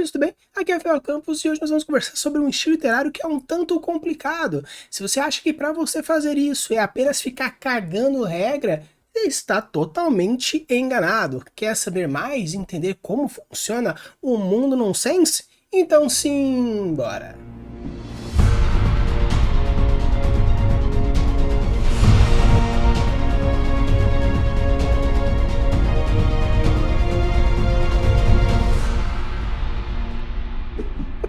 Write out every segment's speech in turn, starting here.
amigos, tudo bem? Aqui é Rafael Campos e hoje nós vamos conversar sobre um estilo literário que é um tanto complicado. Se você acha que para você fazer isso é apenas ficar cagando regra, está totalmente enganado. Quer saber mais, entender como funciona o mundo nonsense? Então sim, bora!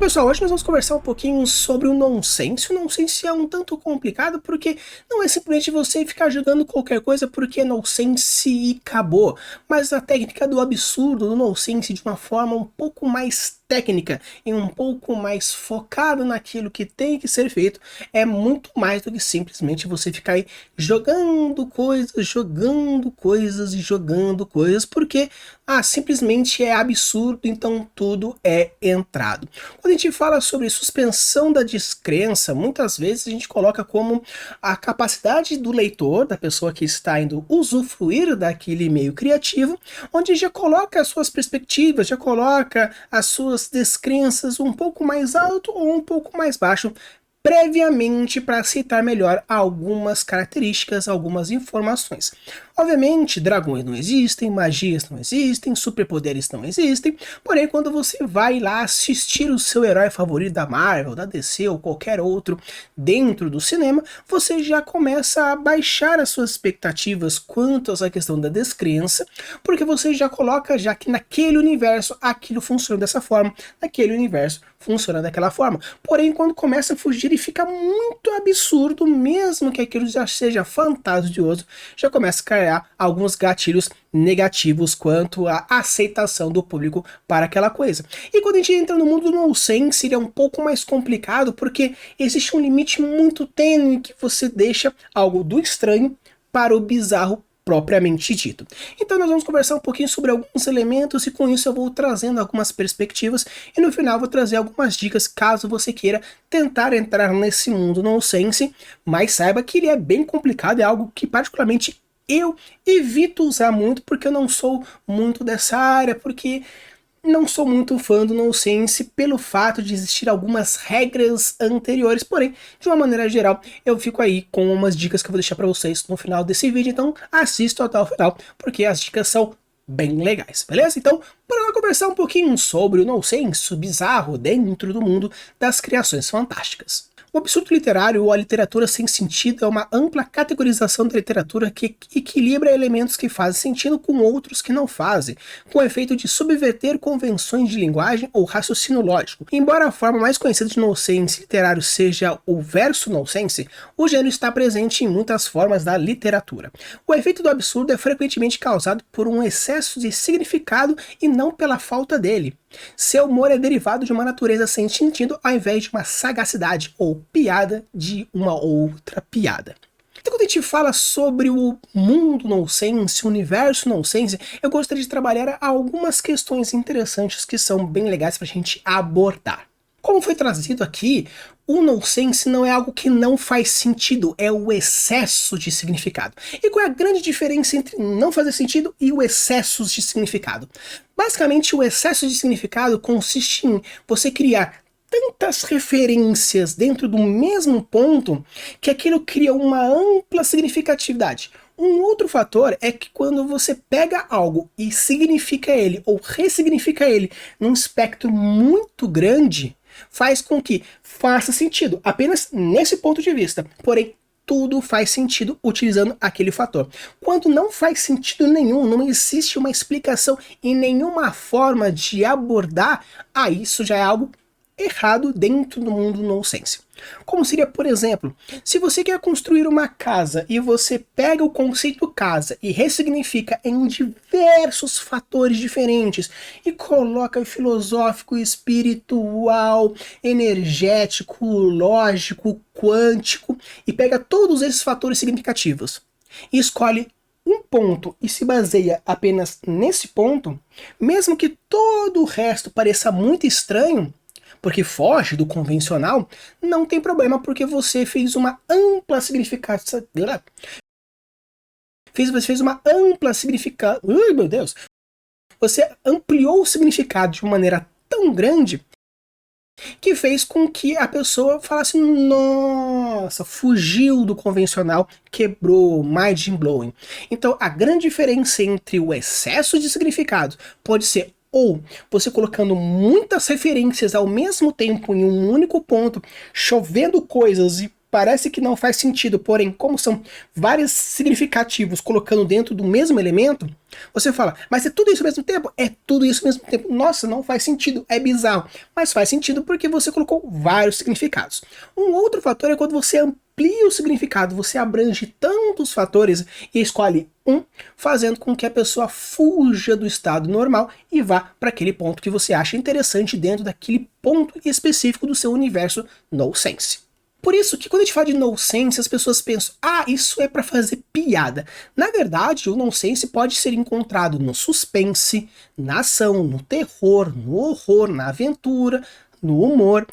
Pessoal, hoje nós vamos conversar um pouquinho sobre o nonsense. O nonsense é um tanto complicado porque não é simplesmente você ficar jogando qualquer coisa porque é nonsense e acabou, mas a técnica do absurdo, do nonsense de uma forma um pouco mais técnica e um pouco mais focado naquilo que tem que ser feito é muito mais do que simplesmente você ficar aí jogando coisas e jogando coisas porque simplesmente é absurdo, então tudo é entrado. Quando a gente fala sobre suspensão da descrença, muitas vezes a gente coloca como a capacidade do leitor, da pessoa que está indo usufruir daquele meio criativo, onde já coloca as suas perspectivas, já coloca as suas descrenças um pouco mais alto ou um pouco mais baixo, previamente para aceitar melhor algumas características, algumas informações. Obviamente, dragões não existem, magias não existem, superpoderes não existem, porém quando você vai lá assistir o seu herói favorito da Marvel, da DC ou qualquer outro dentro do cinema, você já começa a baixar as suas expectativas quanto a essa questão da descrença, porque você já coloca já que naquele universo aquilo funciona dessa forma, naquele universo funciona daquela forma. Porém, quando começa a fugir e fica muito absurdo, mesmo que aquilo já seja fantasioso, já começa a criar alguns gatilhos negativos quanto à aceitação do público para aquela coisa. E quando a gente entra no mundo do nonsense, ele é um pouco mais complicado, porque existe um limite muito tênue que você deixa algo do estranho para o bizarro propriamente dito. Então nós vamos conversar um pouquinho sobre alguns elementos e com isso eu vou trazendo algumas perspectivas e no final vou trazer algumas dicas caso você queira tentar entrar nesse mundo nonsense, mas saiba que ele é bem complicado, é algo que particularmente eu evito usar muito porque eu não sou muito dessa área, porque não sou muito fã do nonsense pelo fato de existir algumas regras anteriores, porém, de uma maneira geral, eu fico aí com umas dicas que eu vou deixar para vocês no final desse vídeo, então assistam até o final, porque as dicas são bem legais, beleza? Então, bora lá conversar um pouquinho sobre o nonsense bizarro dentro do mundo das criações fantásticas. O absurdo literário ou a literatura sem sentido é uma ampla categorização da literatura que equilibra elementos que fazem sentido com outros que não fazem, com o efeito de subverter convenções de linguagem ou raciocínio lógico. Embora a forma mais conhecida de nonsense literário seja o verso nonsense, o gênero está presente em muitas formas da literatura. O efeito do absurdo é frequentemente causado por um excesso de significado e não pela falta dele. Seu humor é derivado de uma natureza sem sentido ao invés de uma sagacidade ou piada de uma outra piada. Então quando a gente fala sobre o mundo nonsense, o universo nonsense, eu gostaria de trabalhar algumas questões interessantes que são bem legais para a gente abordar. Como foi trazido aqui, o nonsense não é algo que não faz sentido, é o excesso de significado. E qual é a grande diferença entre não fazer sentido e o excesso de significado? Basicamente, o excesso de significado consiste em você criar tantas referências dentro do mesmo ponto que aquilo cria uma ampla significatividade. Um outro fator é que quando você pega algo e significa ele ou ressignifica ele num espectro muito grande, faz com que faça sentido apenas nesse ponto de vista, porém tudo faz sentido utilizando aquele fator. Quando não faz sentido nenhum, não existe uma explicação e nenhuma forma de abordar, isso já é algo errado dentro do mundo nonsense. Como seria, por exemplo, se você quer construir uma casa e você pega o conceito casa e ressignifica em diversos fatores diferentes e coloca filosófico, espiritual, energético, lógico, quântico e pega todos esses fatores significativos e escolhe um ponto e se baseia apenas nesse ponto, mesmo que todo o resto pareça muito estranho, porque foge do convencional, não tem problema, porque você fez uma ampla significação. Fez uma ampla significação. Ai, meu Deus! Você ampliou o significado de uma maneira tão grande que fez com que a pessoa falasse, nossa, fugiu do convencional, quebrou, mind blowing. Então a grande diferença entre o excesso de significado pode ser ou você colocando muitas referências ao mesmo tempo em um único ponto, chovendo coisas e parece que não faz sentido, porém, como são vários significativos colocando dentro do mesmo elemento, você fala, mas é tudo isso ao mesmo tempo? É tudo isso ao mesmo tempo. Nossa, não faz sentido, é bizarro. Mas faz sentido porque você colocou vários significados. Um outro fator é quando você amplia o significado, você abrange tantos fatores e escolhe um, fazendo com que a pessoa fuja do estado normal e vá para aquele ponto que você acha interessante dentro daquele ponto específico do seu universo nonsense. Por isso que quando a gente fala de nonsense, as pessoas pensam, ah, isso é para fazer piada. Na verdade, o nonsense pode ser encontrado no suspense, na ação, no terror, no horror, na aventura, no humor.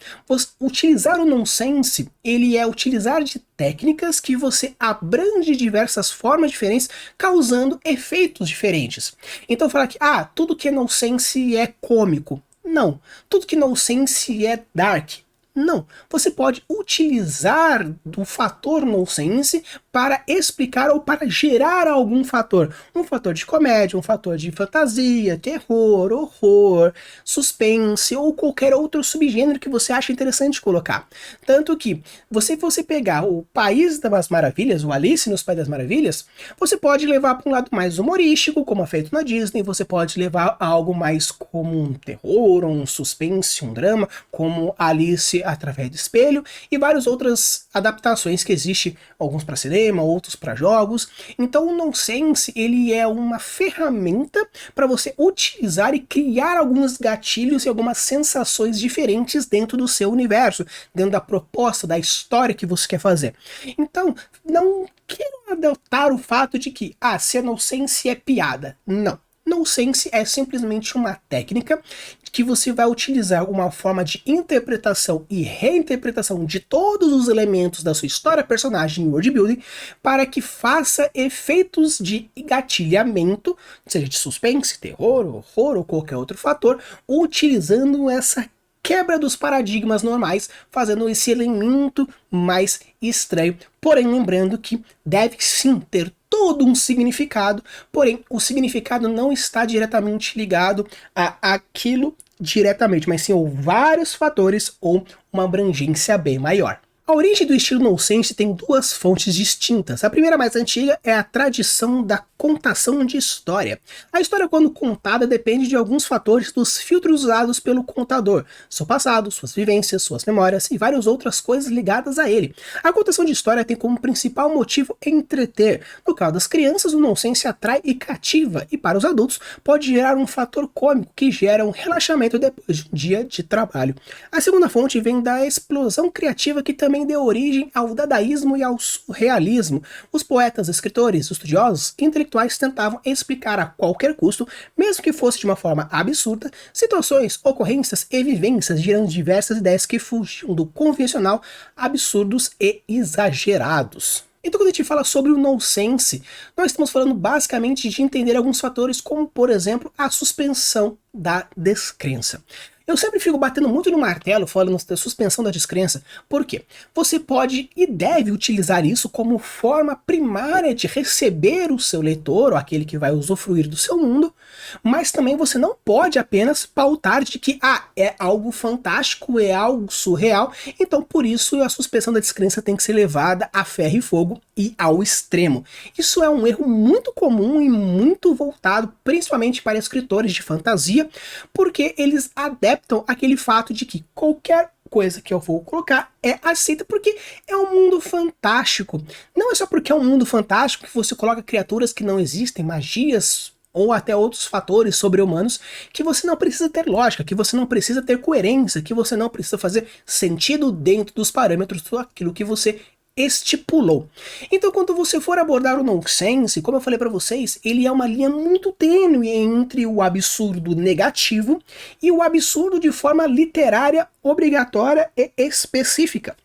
Utilizar o nonsense, ele é utilizar de técnicas que você abrange de diversas formas diferentes, causando efeitos diferentes. Então falar que, ah, tudo que é nonsense é cômico. Não. Tudo que nonsense é dark. Não, você pode utilizar do fator nonsense para explicar ou para gerar algum fator. Um fator de comédia, um fator de fantasia, terror, horror, suspense ou qualquer outro subgênero que você acha interessante colocar. Tanto que, se você pegar o País das Maravilhas, o Alice nos País das Maravilhas, você pode levar para um lado mais humorístico, como é feito na Disney, você pode levar a algo mais como um terror, um suspense, um drama, como Alice através do espelho e várias outras adaptações que existem, alguns para cinema, outros para jogos. Então o nonsense, ele é uma ferramenta para você utilizar e criar alguns gatilhos e algumas sensações diferentes dentro do seu universo, dentro da proposta, da história que você quer fazer. Então, não quero adotar o fato de que, ser nonsense é piada. Não. Nonsense é simplesmente uma técnica que você vai utilizar uma forma de interpretação e reinterpretação de todos os elementos da sua história, personagem e world building para que faça efeitos de engatilhamento, seja de suspense, terror, horror ou qualquer outro fator, utilizando essa quebra dos paradigmas normais, fazendo esse elemento mais estranho. Porém, lembrando que deve sim ter todo um significado, porém o significado não está diretamente ligado a aquilo diretamente, mas sim a vários fatores ou uma abrangência bem maior. A origem do estilo nonsense tem duas fontes distintas. A primeira, mais antiga, é a tradição da contação de história. A história, quando contada, depende de alguns fatores dos filtros usados pelo contador, seu passado, suas vivências, suas memórias e várias outras coisas ligadas a ele. A contação de história tem como principal motivo entreter. No caso das crianças, o nonsense atrai e cativa, e para os adultos pode gerar um fator cômico que gera um relaxamento depois de um dia de trabalho. A segunda fonte vem da explosão criativa que também deu origem ao dadaísmo e ao surrealismo. Os poetas, escritores, estudiosos e intelectuais tentavam explicar a qualquer custo, mesmo que fosse de uma forma absurda, situações, ocorrências e vivências, gerando diversas ideias que fugiam do convencional, absurdos e exagerados. Então, quando a gente fala sobre o nonsense, nós estamos falando basicamente de entender alguns fatores, como, por exemplo, a suspensão da descrença. Eu sempre fico batendo muito no martelo falando da suspensão da descrença. Por quê? Você pode e deve utilizar isso como forma primária de receber o seu leitor, ou aquele que vai usufruir do seu mundo, mas também você não pode apenas pautar de que é algo fantástico, é algo surreal, então por isso a suspensão da descrença tem que ser levada a ferro e fogo e ao extremo. Isso é um erro muito comum e muito voltado principalmente para escritores de fantasia, porque eles adaptam aquele fato de que qualquer coisa que eu vou colocar é aceita porque é um mundo fantástico. Não é só porque é um mundo fantástico que você coloca criaturas que não existem, magias ou até outros fatores sobre-humanos que você não precisa ter lógica, que você não precisa ter coerência, que você não precisa fazer sentido dentro dos parâmetros daquilo que você estipulou. Então, quando você for abordar o nonsense, como eu falei para vocês, ele é uma linha muito tênue entre o absurdo negativo e o absurdo de forma literária, obrigatória e específica.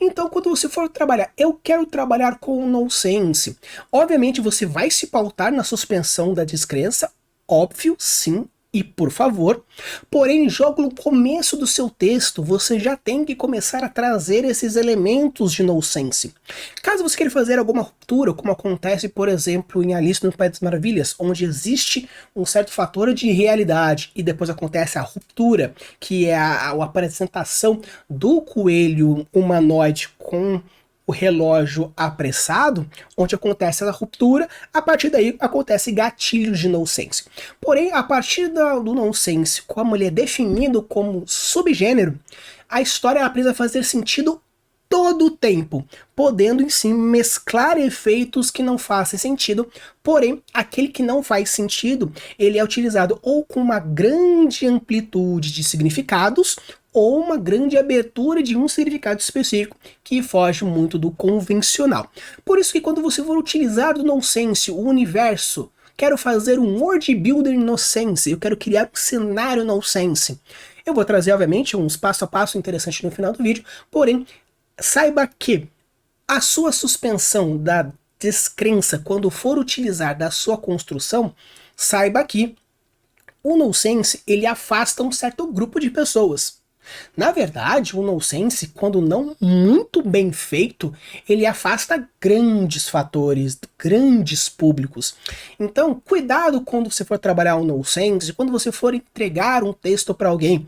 Então, quando você for trabalhar, eu quero trabalhar com o nonsense. Obviamente, você vai se pautar na suspensão da descrença, óbvio, sim e por favor, porém logo no começo do seu texto você já tem que começar a trazer esses elementos de nonsense. Caso você queira fazer alguma ruptura, como acontece por exemplo em Alice no País das Maravilhas, onde existe um certo fator de realidade e depois acontece a ruptura, que é a apresentação do coelho humanoide com o relógio apressado, onde acontece a ruptura, a partir daí acontece gatilhos de nonsense. Porém, a partir do nonsense, como ele é definido como subgênero, a história ela precisa fazer sentido todo o tempo, podendo em si mesclar efeitos que não fazem sentido, porém, aquele que não faz sentido, ele é utilizado ou com uma grande amplitude de significados, ou uma grande abertura de um significado específico que foge muito do convencional. Por isso que quando você for utilizar do nonsense, o universo, quero fazer um world builder nonsense, eu quero criar um cenário nonsense, eu vou trazer obviamente uns passo a passo interessantes no final do vídeo, porém, saiba que a sua suspensão da descrença quando for utilizar da sua construção, saiba que o nonsense ele afasta um certo grupo de pessoas. Na verdade, o nonsense, quando não muito bem feito, ele afasta grandes fatores, grandes públicos. Então, cuidado quando você for trabalhar o nonsense, quando você for entregar um texto para alguém.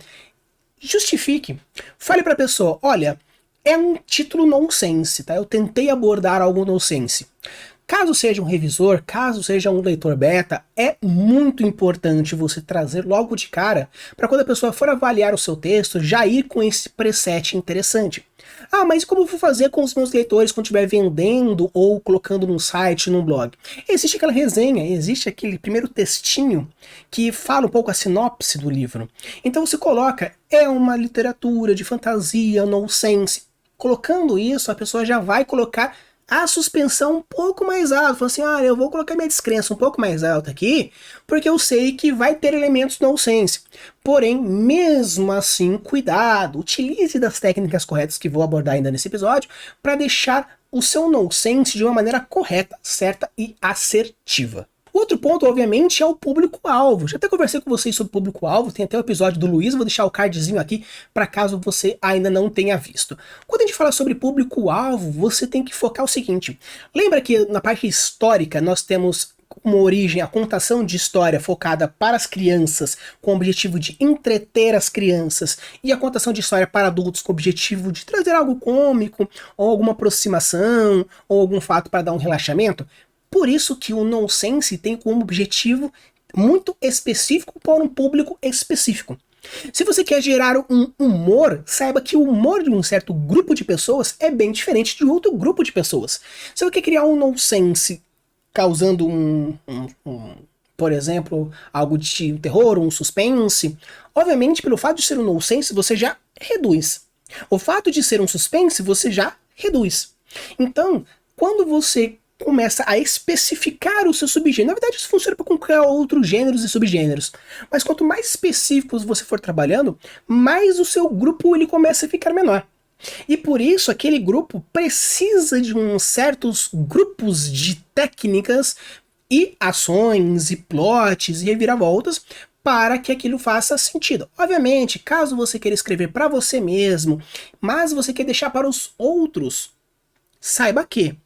Justifique. Fale para a pessoa, olha, é um título nonsense, tá? Eu tentei abordar algo nonsense. Caso seja um revisor, caso seja um leitor beta, é muito importante você trazer logo de cara, para quando a pessoa for avaliar o seu texto, já ir com esse preset interessante. Ah, mas como eu vou fazer com os meus leitores quando estiver vendendo ou colocando num site, num blog? Existe aquela resenha, existe aquele primeiro textinho que fala um pouco a sinopse do livro. Então você coloca, é uma literatura de fantasia, nonsense. Colocando isso, a pessoa já vai colocar a suspensão um pouco mais alta. Fala assim, eu vou colocar minha descrença um pouco mais alta aqui, porque eu sei que vai ter elementos nonsense. Porém, mesmo assim, cuidado, utilize das técnicas corretas que vou abordar ainda nesse episódio, para deixar o seu nonsense de uma maneira correta, certa e assertiva. Outro ponto, obviamente, é o público-alvo. Já até conversei com vocês sobre público-alvo, tem até o episódio do Luiz, vou deixar o cardzinho aqui para caso você ainda não tenha visto. Quando a gente fala sobre público-alvo, você tem que focar o seguinte. Lembra que na parte histórica nós temos como origem a contação de história focada para as crianças, com o objetivo de entreter as crianças, e a contação de história para adultos com o objetivo de trazer algo cômico, ou alguma aproximação, ou algum fato para dar um relaxamento? Por isso que o nonsense tem como objetivo muito específico para um público específico. Se você quer gerar um humor, saiba que o humor de um certo grupo de pessoas é bem diferente de outro grupo de pessoas. Se você quer criar um nonsense causando por exemplo, algo de terror, um suspense, obviamente pelo fato de ser um nonsense você já reduz. O fato de ser um suspense você já reduz. Então, quando você começa a especificar o seu subgênero. Na verdade, isso funciona para qualquer outros gêneros e subgêneros. Mas quanto mais específicos você for trabalhando, mais o seu grupo ele começa a ficar menor. E por isso, aquele grupo precisa de uns certos grupos de técnicas e ações, e plots, e reviravoltas, para que aquilo faça sentido. Obviamente, caso você queira escrever para você mesmo, mas você quer deixar para os outros, saiba que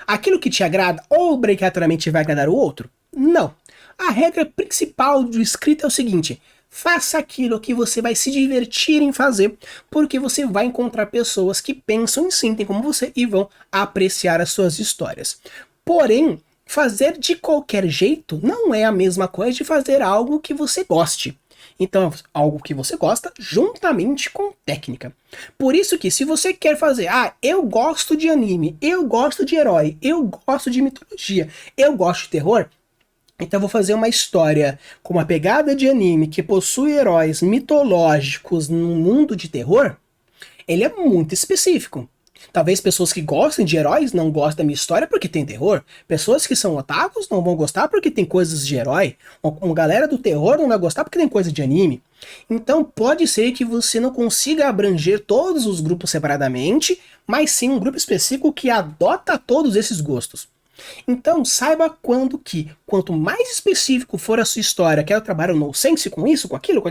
aquilo que te agrada obrigatoriamente vai agradar o outro? Não. A regra principal do escrito é o seguinte: faça aquilo que você vai se divertir em fazer, porque você vai encontrar pessoas que pensam e sentem como você e vão apreciar as suas histórias. Porém, fazer de qualquer jeito não é a mesma coisa de fazer algo que você goste. Então, algo que você gosta juntamente com técnica. Por isso que se você quer fazer, eu gosto de anime, eu gosto de herói, eu gosto de mitologia, eu gosto de terror, então eu vou fazer uma história com uma pegada de anime que possui heróis mitológicos no mundo de terror, ele é muito específico. Talvez pessoas que gostem de heróis não gostem da minha história porque tem terror. Pessoas que são otakus não vão gostar porque tem coisas de herói. Uma galera do terror não vai gostar porque tem coisa de anime. Então pode ser que você não consiga abranger todos os grupos separadamente, mas sim um grupo específico que adota todos esses gostos. Então, saiba quando que, quanto mais específico for a sua história, quero trabalhar no sense com isso, com aquilo,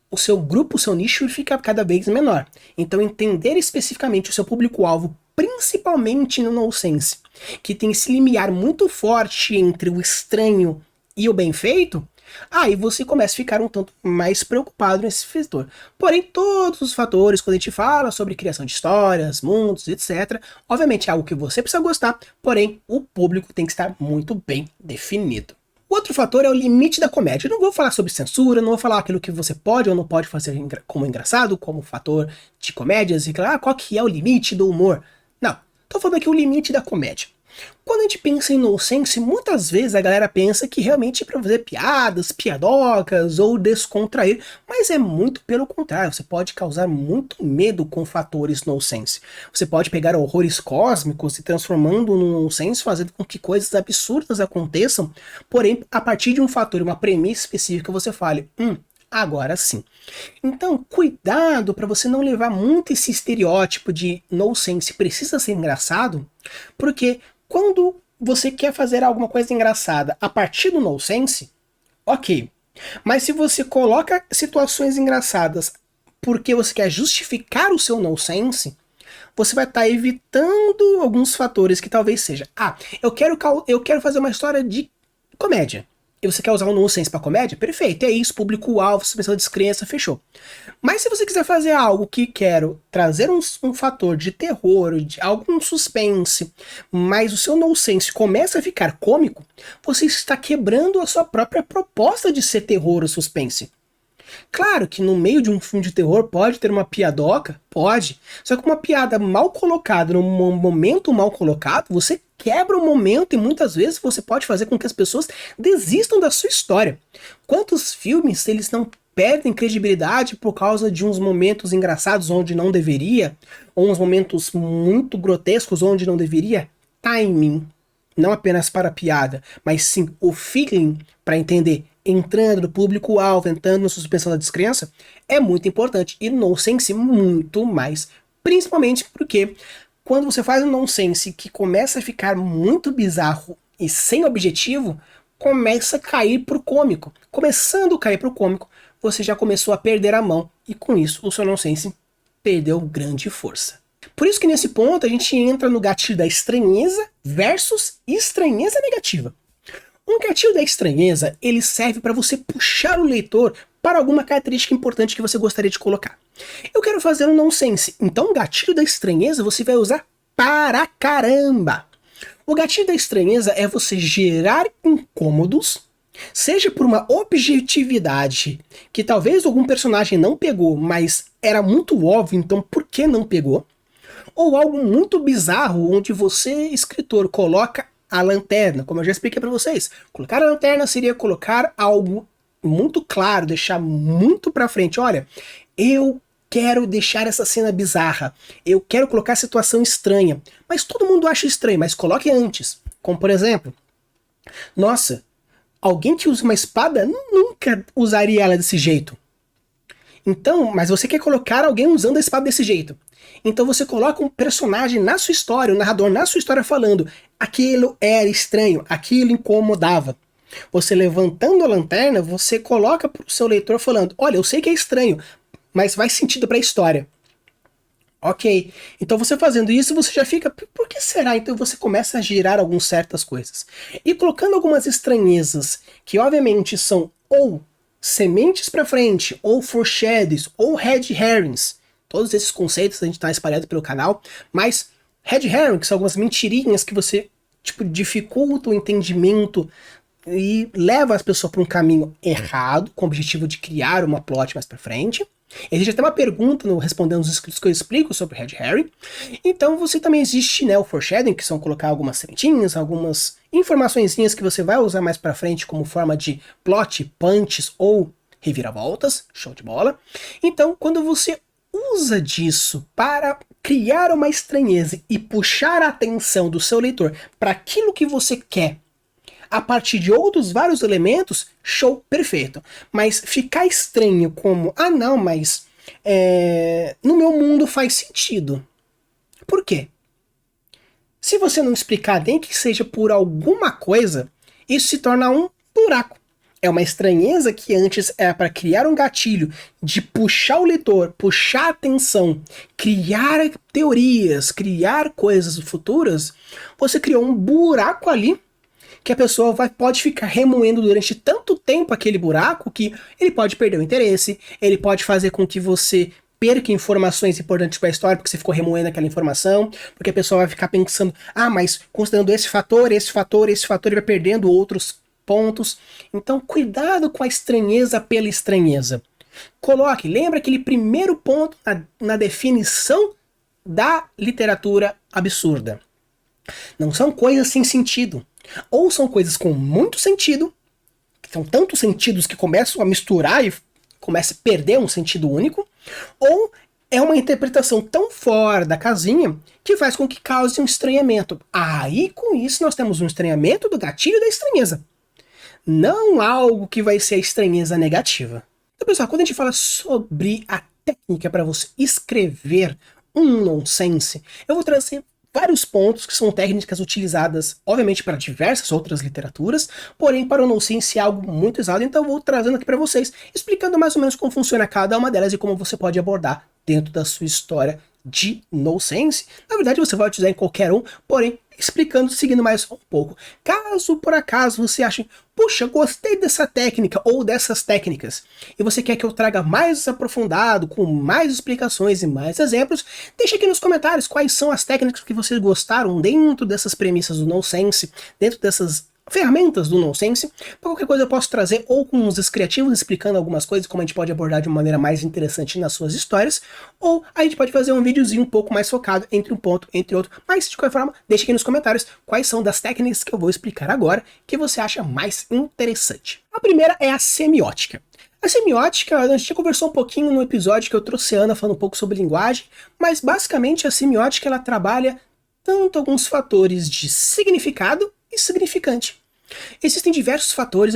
o seu grupo, o seu nicho fica cada vez menor. Então, entender especificamente o seu público-alvo, principalmente no nonsense, que tem esse limiar muito forte entre o estranho e o bem feito, aí você começa a ficar um tanto mais preocupado nesse setor. Porém, todos os fatores, quando a gente fala sobre criação de histórias, mundos, etc., obviamente é algo que você precisa gostar, porém, o público tem que estar muito bem definido. O outro fator é o limite da comédia. Eu não vou falar sobre censura, não vou falar aquilo que você pode ou não pode fazer como engraçado, como fator de comédias, e qual que é o limite do humor. Não, tô falando aqui o limite da comédia. Quando a gente pensa em nonsense, muitas vezes a galera pensa que realmente é pra fazer piadas, piadocas ou descontrair, mas é muito pelo contrário, você pode causar muito medo com fatores nonsense. Você pode pegar horrores cósmicos e transformando no nonsense, fazendo com que coisas absurdas aconteçam, porém, a partir de um fator, uma premissa específica, você fale, agora sim. Então, cuidado para você não levar muito esse estereótipo de nonsense precisa ser engraçado, porque quando você quer fazer alguma coisa engraçada a partir do nonsense, ok. Mas se você coloca situações engraçadas porque você quer justificar o seu nonsense, você vai estar evitando alguns fatores que talvez seja, eu quero fazer uma história de comédia. E você quer usar um nonsense pra comédia? Perfeito, é isso, público-alvo, suspensão de descrença, fechou. Mas se você quiser fazer algo que quero trazer um fator de terror, de algum suspense, mas o seu nonsense começa a ficar cômico, você está quebrando a sua própria proposta de ser terror ou suspense. Claro que no meio de um filme de terror pode ter uma piadoca, pode. Só que uma piada mal colocada, num momento mal colocado, você quebra o momento e muitas vezes você pode fazer com que as pessoas desistam da sua história. Quantos filmes eles não perdem credibilidade por causa de uns momentos engraçados onde não deveria, ou uns momentos muito grotescos onde não deveria? Timing. Não apenas para a piada, mas sim o feeling para entender, entrando no público-alvo, entrando na suspensão da descrença, é muito importante. E nonsense muito mais. Principalmente porque quando você faz um nonsense que começa a ficar muito bizarro e sem objetivo, começa a cair pro cômico. Começando a cair pro cômico, você já começou a perder a mão. E com isso, o seu nonsense perdeu grande força. Por isso que nesse ponto a gente entra no gatilho da estranheza versus estranheza negativa. Um gatilho da estranheza, ele serve para você puxar o leitor para alguma característica importante que você gostaria de colocar. Eu quero fazer um nonsense, então o gatilho da estranheza você vai usar para caramba. O gatilho da estranheza é você gerar incômodos, seja por uma objetividade que talvez algum personagem não pegou, mas era muito óbvio, então por que não pegou? Ou algo muito bizarro, onde você, escritor, coloca a lanterna, como eu já expliquei para vocês. Colocar a lanterna seria colocar algo muito claro, deixar muito para frente. Olha, eu quero deixar essa cena bizarra, eu quero colocar a situação estranha, mas todo mundo acha estranho, mas coloque antes. Como por exemplo, nossa, alguém que usa uma espada nunca usaria ela desse jeito. Então, mas você quer colocar alguém usando a espada desse jeito. Então você coloca um personagem na sua história, um narrador na sua história falando aquilo era estranho, aquilo incomodava. Você levantando a lanterna, você coloca pro seu leitor falando, olha, eu sei que é estranho, mas faz sentido para a história. Ok, então você fazendo isso, você já fica, por que será? Então você começa a girar algumas certas coisas. E colocando algumas estranhezas, que obviamente são ou sementes para frente, ou foreshadows, ou red herrings. Todos esses conceitos a gente está espalhado pelo canal, mas red herring, que são algumas mentirinhas que você tipo dificulta o entendimento e leva as pessoas para um caminho errado, com o objetivo de criar uma plot mais para frente. Existe até uma pergunta no Respondendo os Inscritos que eu explico sobre Red Herring. Então você também existe, né, o foreshadowing, que são colocar algumas sementinhas, algumas informaçõezinhas que você vai usar mais para frente como forma de plot, punches ou reviravoltas, show de bola. Então, quando você usa disso para criar uma estranheza e puxar a atenção do seu leitor para aquilo que você quer a partir de outros vários elementos, show, perfeito. Mas ficar estranho como, não, mas no meu mundo faz sentido. Por quê? Se você não explicar nem que seja por alguma coisa, isso se torna um buraco. É uma estranheza que antes era para criar um gatilho de puxar o leitor, puxar a atenção, criar teorias, criar coisas futuras. Você criou um buraco ali que a pessoa pode ficar remoendo durante tanto tempo aquele buraco que ele pode perder o interesse, ele pode fazer com que você perca informações importantes para a história, porque você ficou remoendo aquela informação, porque a pessoa vai ficar pensando, mas considerando esse fator, ele vai perdendo outros pontos. Então, cuidado com a estranheza pela estranheza. Lembra aquele primeiro ponto na definição da literatura absurda. Não são coisas sem sentido. Ou são coisas com muito sentido, que são tantos sentidos que começam a misturar e começa a perder um sentido único, ou é uma interpretação tão fora da casinha que faz com que cause um estranhamento. Aí, com isso, nós temos um estranhamento do gatilho da estranheza. Não algo que vai ser a estranheza negativa. Então, pessoal, quando a gente fala sobre a técnica para você escrever um nonsense, eu vou trazer vários pontos que são técnicas utilizadas, obviamente, para diversas outras literaturas, porém, para o nonsense é algo muito usado, então eu vou trazendo aqui para vocês, explicando mais ou menos como funciona cada uma delas e como você pode abordar dentro da sua história de nonsense. Na verdade, você vai utilizar em qualquer um, porém, explicando, seguindo mais um pouco. Caso, por acaso, você ache, puxa, gostei dessa técnica ou dessas técnicas, e você quer que eu traga mais aprofundado, com mais explicações e mais exemplos, deixa aqui nos comentários quais são as técnicas que vocês gostaram dentro dessas premissas do nonsense, dentro dessas ferramentas do nonsense. Para qualquer coisa eu posso trazer ou com uns criativos explicando algumas coisas, como a gente pode abordar de uma maneira mais interessante nas suas histórias, ou a gente pode fazer um videozinho um pouco mais focado entre um ponto entre outro, mas de qualquer forma, deixa aqui nos comentários quais são das técnicas que eu vou explicar agora que você acha mais interessante. A primeira é a semiótica. A semiótica, a gente já conversou um pouquinho no episódio que eu trouxe a Ana falando um pouco sobre linguagem, mas basicamente a semiótica ela trabalha tanto alguns fatores de significado e significante. Existem diversos fatores,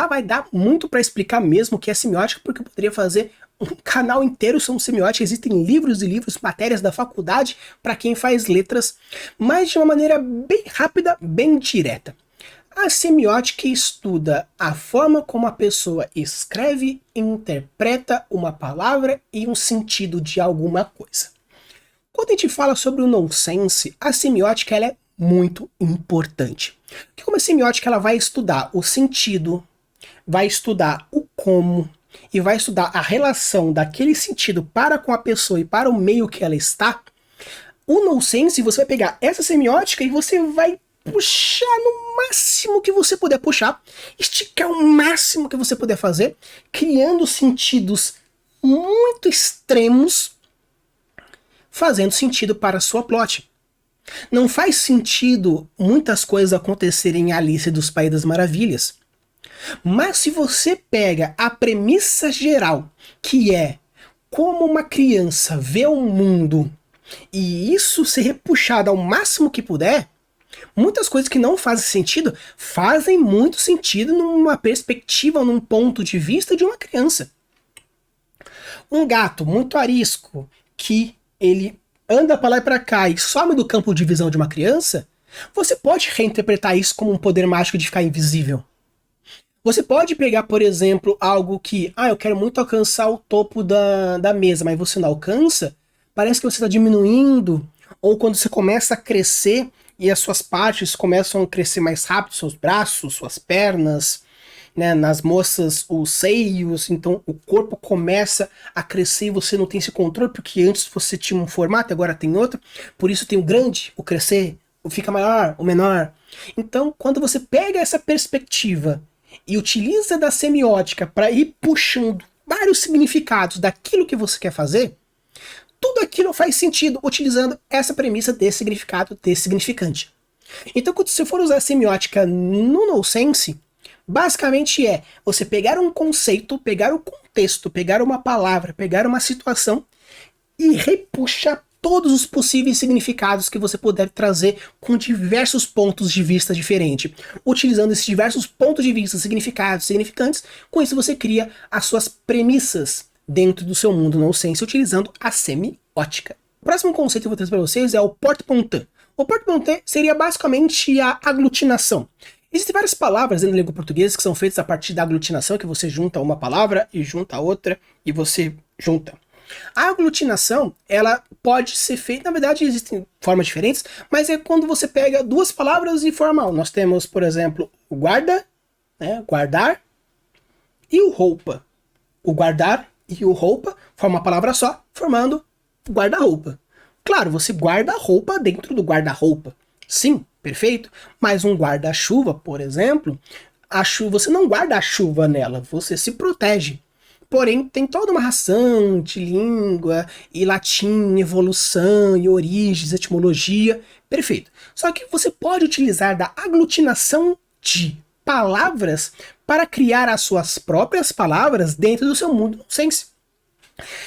vai dar muito para explicar mesmo o que é semiótica, porque eu poderia fazer um canal inteiro sobre semiótica, existem livros e livros, matérias da faculdade para quem faz letras, mas de uma maneira bem rápida, bem direta. A semiótica estuda a forma como a pessoa escreve e interpreta uma palavra e um sentido de alguma coisa. Quando a gente fala sobre o nonsense, a semiótica ela é muito importante. Porque como a semiótica ela vai estudar o sentido, vai estudar o como, e vai estudar a relação daquele sentido para com a pessoa e para o meio que ela está, o nonsense você vai pegar essa semiótica e você vai puxar no máximo que você puder puxar, esticar o máximo que você puder fazer, criando sentidos muito extremos, fazendo sentido para a sua plot. Não faz sentido muitas coisas acontecerem em Alice dos Países das Maravilhas. Mas se você pega a premissa geral, que é como uma criança vê o mundo, e isso ser repuxado ao máximo que puder, muitas coisas que não fazem sentido, fazem muito sentido numa perspectiva, num ponto de vista de uma criança. Um gato muito arisco, que ele anda para lá e para cá e some do campo de visão de uma criança, você pode reinterpretar isso como um poder mágico de ficar invisível. Você pode pegar, por exemplo, algo que, eu quero muito alcançar o topo da mesa, mas você não alcança, parece que você está diminuindo, ou quando você começa a crescer e as suas partes começam a crescer mais rápido, seus braços, suas pernas, né, nas moças os seios, então o corpo começa a crescer e você não tem esse controle, porque antes você tinha um formato e agora tem outro, por isso tem o grande, o crescer, o fica maior, o menor. Então quando você pega essa perspectiva e utiliza da semiótica para ir puxando vários significados daquilo que você quer fazer, tudo aquilo faz sentido utilizando essa premissa desse significado, desse significante. Então quando você for usar a semiótica no nonsense, basicamente é você pegar um conceito, pegar o contexto, pegar uma palavra, pegar uma situação e repuxar todos os possíveis significados que você puder trazer com diversos pontos de vista diferentes. Utilizando esses diversos pontos de vista, significados, significantes, com isso você cria as suas premissas dentro do seu mundo nonsense utilizando a semiótica. O próximo conceito que eu vou trazer para vocês é o porte-pontin. O porte-monnaie seria basicamente a aglutinação. Existem várias palavras na língua portuguesa que são feitas a partir da aglutinação, que você junta uma palavra e junta outra e você junta. A aglutinação, ela pode ser feita, na verdade existem formas diferentes, mas é quando você pega duas palavras e forma um. Nós temos, por exemplo, o guarda, né, guardar, e o roupa. O guardar e o roupa formam uma palavra só, formando guarda-roupa. Claro, você guarda a roupa dentro do guarda-roupa. Sim, perfeito. Mas um guarda-chuva, por exemplo, a chuva, você não guarda a chuva nela, você se protege. Porém, tem toda uma ração de língua, e latim, evolução, e origens, etimologia. Perfeito. Só que você pode utilizar da aglutinação de palavras para criar as suas próprias palavras dentro do seu mundo nonsense.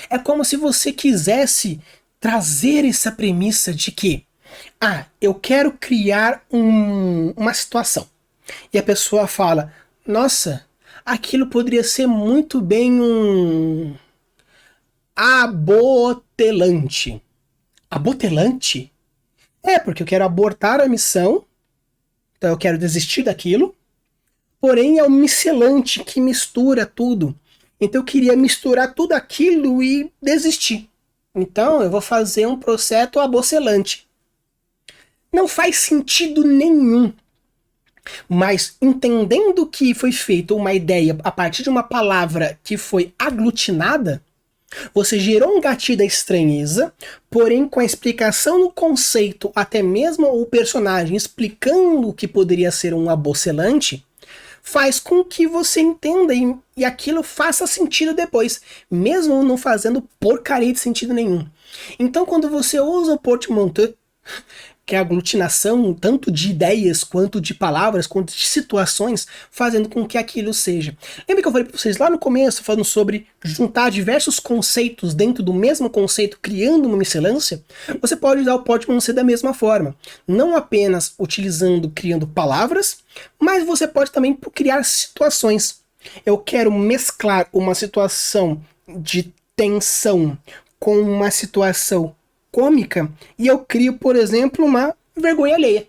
É como se você quisesse trazer essa premissa de que, eu quero criar uma situação. E a pessoa fala, nossa, aquilo poderia ser muito bem um abotelante. Abotelante? É, porque eu quero abortar a missão, então eu quero desistir daquilo, porém é um miscelante que mistura tudo. Então eu queria misturar tudo aquilo e desistir. Então eu vou fazer um processo abocelante. Não faz sentido nenhum. Mas entendendo que foi feita uma ideia a partir de uma palavra que foi aglutinada, você gerou um gatilho da estranheza, porém com a explicação no conceito, até mesmo o personagem explicando o que poderia ser um abocelante, faz com que você entenda e aquilo faça sentido depois, mesmo não fazendo porcaria de sentido nenhum. Então quando você usa o porte-monnaie, que é a aglutinação tanto de ideias, quanto de palavras, quanto de situações, fazendo com que aquilo seja. Lembra que eu falei para vocês lá no começo, falando sobre juntar diversos conceitos dentro do mesmo conceito, criando uma miscelância? Você pode usar o porte-monnaie da mesma forma. Não apenas utilizando, criando palavras, mas você pode também criar situações. Eu quero mesclar uma situação de tensão com uma situação cômica, e eu crio, por exemplo, uma vergonha alheia.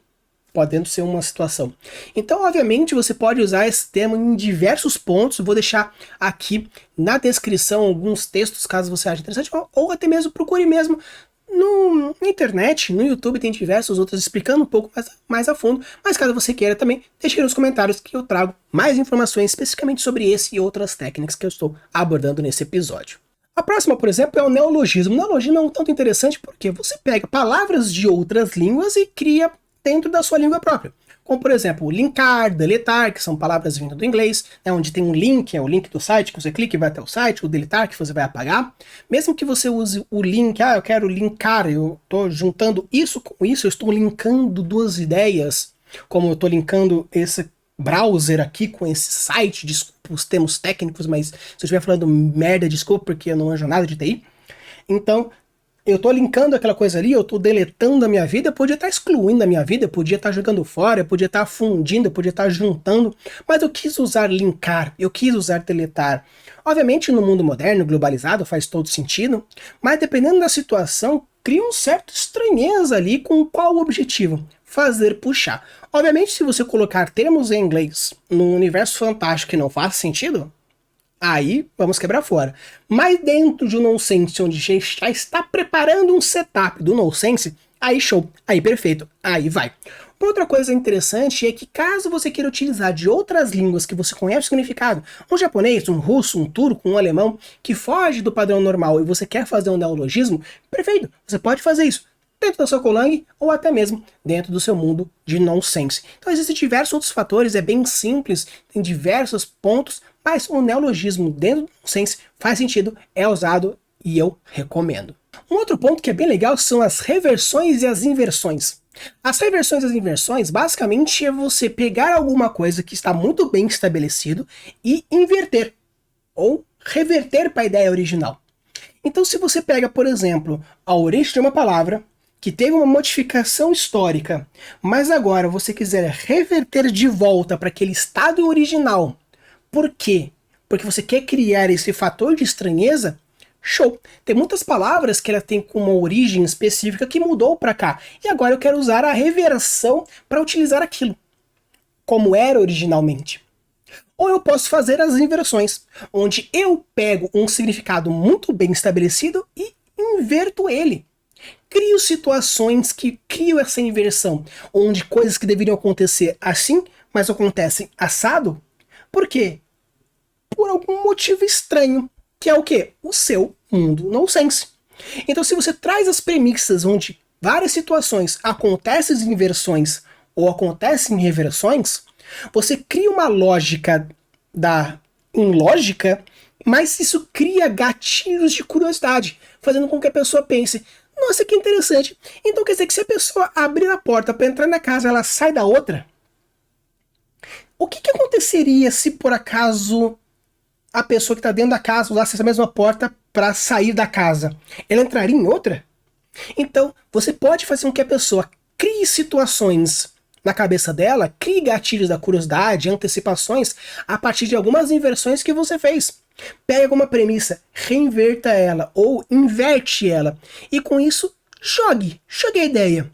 Podendo ser uma situação. Então, obviamente, você pode usar esse termo em diversos pontos. Vou deixar aqui na descrição alguns textos, caso você ache interessante, ou até mesmo procure mesmo na internet, no YouTube, tem diversos outros explicando um pouco mais a fundo, mas caso você queira também, deixe aí nos comentários que eu trago mais informações especificamente sobre esse e outras técnicas que eu estou abordando nesse episódio. A próxima, por exemplo, é o neologismo. O neologismo é um tanto interessante porque você pega palavras de outras línguas e cria dentro da sua língua própria. Como, por exemplo, linkar, deletar, que são palavras vindas do inglês, né, onde tem um link, é o link do site, que você clica e vai até o site, o deletar, que você vai apagar. Mesmo que você use o link, eu quero linkar, eu estou juntando isso com isso, eu estou linkando duas ideias, como eu estou linkando esse browser aqui com esse site, desculpa os termos técnicos, mas se eu estiver falando merda, desculpa, porque eu não manjo nada de TI. Então, eu tô linkando aquela coisa ali, eu tô deletando a minha vida, eu podia estar excluindo a minha vida, eu podia estar jogando fora, eu podia estar fundindo, eu podia estar juntando, mas eu quis usar linkar, eu quis usar deletar. Obviamente, no mundo moderno, globalizado, faz todo sentido, mas dependendo da situação, cria um certo estranheza ali com qual o objetivo? Fazer puxar. Obviamente, se você colocar termos em inglês num universo fantástico que não faz sentido, aí vamos quebrar fora. Mas dentro de um nonsense, onde a gente já está preparando um setup do nonsense, aí show, aí perfeito, aí vai. Outra coisa interessante é que caso você queira utilizar de outras línguas que você conhece o significado, um japonês, um russo, um turco, um alemão, que foge do padrão normal e você quer fazer um neologismo, perfeito, você pode fazer isso dentro da sua Golang ou até mesmo dentro do seu mundo de nonsense. Então existem diversos outros fatores, é bem simples, tem diversos pontos, mas o neologismo dentro do nonsense faz sentido, é usado e eu recomendo. Um outro ponto que é bem legal são as reversões e as inversões. As reversões e as inversões basicamente é você pegar alguma coisa que está muito bem estabelecido e inverter, ou reverter para a ideia original. Então se você pega, por exemplo, a origem de uma palavra, que teve uma modificação histórica, mas agora você quiser reverter de volta para aquele estado original. Por quê? Porque você quer criar esse fator de estranheza? Show! Tem muitas palavras que ela tem com uma origem específica que mudou para cá. E agora eu quero usar a reversão para utilizar aquilo, como era originalmente. Ou eu posso fazer as inversões, onde eu pego um significado muito bem estabelecido e inverto ele. Crio situações que criam essa inversão, onde coisas que deveriam acontecer assim, mas acontecem assado. Por quê? Por algum motivo estranho, que é o quê? O seu mundo nonsense. Então, se você traz as premissas onde várias situações acontecem em inversões ou acontecem em reversões, você cria uma lógica da ilógica, mas isso cria gatilhos de curiosidade, fazendo com que a pessoa pense: nossa, que interessante. Então quer dizer que se a pessoa abrir a porta para entrar na casa, ela sai da outra? O que aconteceria se por acaso a pessoa que está dentro da casa usasse essa mesma porta para sair da casa? Ela entraria em outra? Então, você pode fazer com que a pessoa crie situações na cabeça dela, crie gatilhos da curiosidade, antecipações, a partir de algumas inversões que você fez. Pega alguma premissa, reinverta ela, ou inverte ela, e com isso, jogue a ideia.